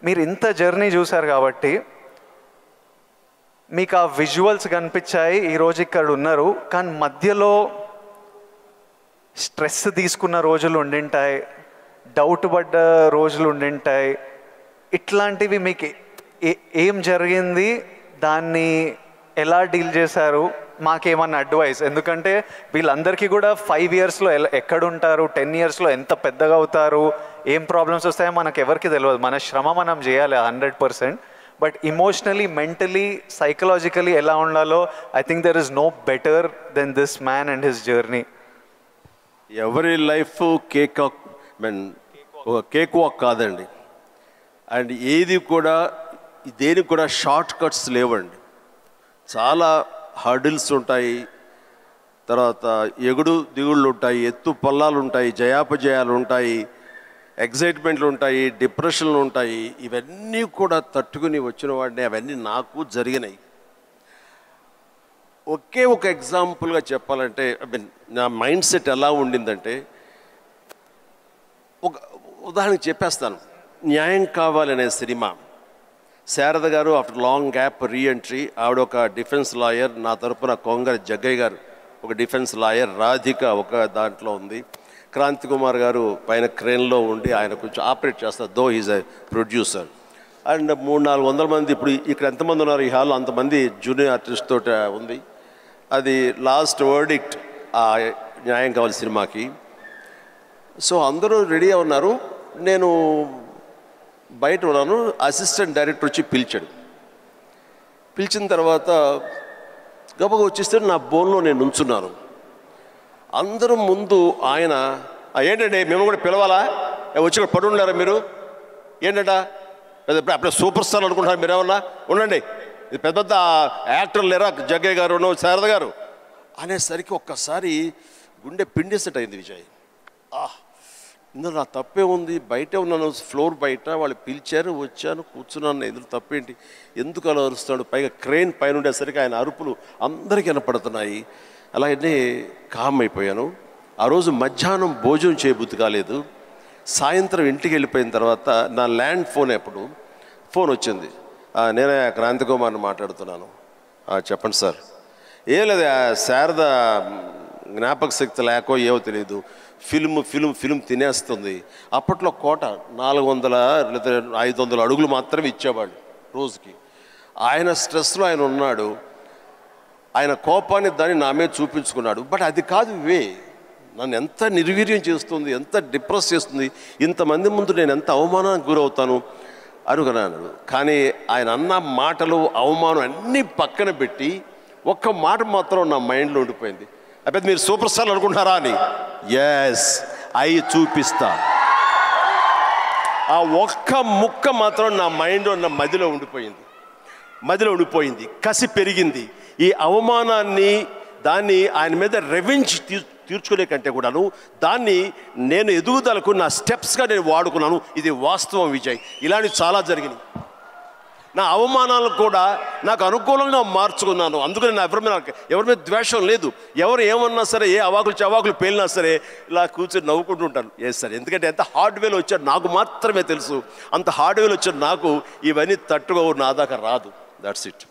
మీరు ఇంత జర్నీ చూశారు కాబట్టి మీకు ఆ విజువల్స్ కనిపించాయి, ఈరోజు ఇక్కడ ఉన్నారు. కానీ మధ్యలో స్ట్రెస్ తీసుకున్న రోజులు ఉండింటాయి, డౌట్ పడ్డ రోజులు ఉండింటాయి. ఇట్లాంటివి మీకు ఏం జరిగింది, దాన్ని ఎలా డీల్ చేశారు, మాకేమన్నా అడ్వైస్? ఎందుకంటే వీళ్ళందరికీ కూడా 5 yearsలో ఎక్కడుంటారు, 10 yearsలో ఎంత పెద్దగా అవుతారు, ఏం ప్రాబ్లమ్స్ వస్తాయో మనకు ఎవరికి తెలియదు. మన శ్రమ మనం చేయాలి 100%. బట్ ఇమోషనలీ, మెంటలీ, సైకలాజికలీ ఎలా ఉండాలో I think there is no better than this man and his journey. ఎవరి లైఫ్ కేక్ వాక్ కాదండి. అండ్ ఏది కూడా దేనికి కూడా షార్ట్ కట్స్ లేవండి. చాలా హర్డిల్స్ ఉంటాయి, తర్వాత ఎగుడు దిగుళ్ళు ఉంటాయి, ఎత్తు పల్లాలు ఉంటాయి, జయాపజయాలు ఉంటాయి, ఎగ్జైట్మెంట్లు ఉంటాయి, డిప్రెషన్లు ఉంటాయి. ఇవన్నీ కూడా తట్టుకుని వచ్చిన వాడిని, అవన్నీ నాకు జరిగినాయి. ఒకే ఒక ఎగ్జాంపుల్గా చెప్పాలంటే నా మైండ్ సెట్ ఎలా ఉండిందంటే, ఒక ఉదాహరణకి చెప్పేస్తాను. న్యాయం కావాలనే సినిమా, శారద గారు ఆఫ్టర్ లాంగ్ గ్యాప్ రీఎంట్రీ, ఆవిడ ఒక డిఫెన్స్ లాయర్, నా తరపున కొంగర జగ్గయ్య గారు ఒక డిఫెన్స్ లాయర్, రాధిక ఒక దాంట్లో ఉంది, క్రాంతి కుమార్ గారు పైన క్రేన్లో ఉండి ఆయన కొంచెం ఆపరేట్ చేస్తారు, though is a producer. And 300-400 మంది, ఇప్పుడు ఇక్కడ ఎంతమంది ఉన్నారు ఈ హాల్లో అంతమంది జూనియర్ ఆర్టిస్ట్ తోటి ఉంది. అది లాస్ట్ వర్డిక్ట్ ఆ న్యాయం కావాలి సినిమాకి. సో అందరూ రెడీ ఉన్నారు, నేను బయట ఉన్నాను. అసిస్టెంట్ డైరెక్టర్ వచ్చి పిలిచాడు. పిలిచిన తర్వాత గబగబా వచ్చేస్తే నా బోన్లో నేను నుంచున్నాను. అందరూ ముందు ఆయన, ఏంటంటే మేము కూడా పిలవాలా, వచ్చి పడి ఉండారా మీరు, ఏంటంట అప్పుడే సూపర్ స్టార్ అనుకుంటున్నారు మీరేమన్నా, ఉండండి ఇది పెద్ద పెద్ద యాక్టర్లు లేరా, జగ్గయ్య గారు, శారద గారు అనేసరికి ఒక్కసారి గుండె పిండేసెట్ అయింది విజయ్. ఇందులో నా తప్పే ఉంది, బయటే ఉన్నాను, ఫ్లోర్ బయట, వాళ్ళు పిలిచారు, వచ్చాను, కూర్చున్నాను, ఎదురు తప్పేంటి, ఎందుకు అలా అరుస్తాడు, పైగా క్రెయిన్ పైన ఉండేసరికి ఆయన అరుపులు అందరికీ వినపడుతున్నాయి. అలాగనే కామ్ అయిపోయాను. ఆ రోజు మధ్యాహ్నం భోజనం చేయబుద్ధి కాలేదు. సాయంత్రం ఇంటికి వెళ్ళిపోయిన తర్వాత నా ల్యాండ్ ఫోన్ వచ్చింది. నేనే క్రాంతి కుమార్ని మాట్లాడుతున్నాను. చెప్పండి సార్. ఏం లేదు, శారద జ్ఞాపక శక్తి లేకో ఏవో తెలియదు, ఫిలిం తినేస్తుంది. అప్పట్లో కోట 400 లేదా 500 అడుగులు మాత్రమే ఇచ్చేవాళ్ళు రోజుకి. ఆయన స్ట్రెస్లో ఆయన ఉన్నాడు, ఆయన కోపాన్ని దాన్ని నా మీద చూపించుకున్నాడు. బట్ అది కాదు నన్ను ఎంత నిర్వీర్యం చేస్తుంది, ఎంత డిప్రెస్ చేస్తుంది, ఇంతమంది ముందు నేను ఎంత అవమానానికి గురవుతాను అనుకున్నాను. కానీ ఆయన అన్న మాటలు, అవమానం అన్నీ పక్కన పెట్టి ఒక్క మాట మాత్రం నా మైండ్లో ఉండిపోయింది. అప్పుడు మీరు సూపర్ స్టార్ అనుకుంటున్నారా అని. ఎస్, అవి చూపిస్తా. ఆ ఒక్క ముక్క మాత్రం నా మైండ్లో, నా మదిలో ఉండిపోయింది. కసి పెరిగింది. ఈ అవమానాన్ని, దాన్ని ఆయన మీద రెవెంజ్ తీర్చుకునే కంటే కూడాను దాన్ని నేను ఎదుగుదలకు నా స్టెప్స్గా నేను వాడుకున్నాను. ఇది వాస్తవం విజయ్. ఇలాంటివి చాలా జరిగినాయి. నా అవమానాలను కూడా నాకు అనుకూలంగా మార్చుకున్నాను. అందుకని నా ఎవరి మీద ద్వేషం లేదు. ఎవరు ఏమన్నా సరే, ఏ చవాకులు పేలినా సరే ఇలా కూర్చొని నవ్వుకుంటూ ఉంటాను. సార్, ఎందుకంటే ఎంత హార్డ్వేర్ వచ్చాడు నాకు మాత్రమే తెలుసు. అంత హార్డ్వేర్ వచ్చాడు నాకు ఇవన్నీ తట్టుకో నా దాకా రాదు. That's it.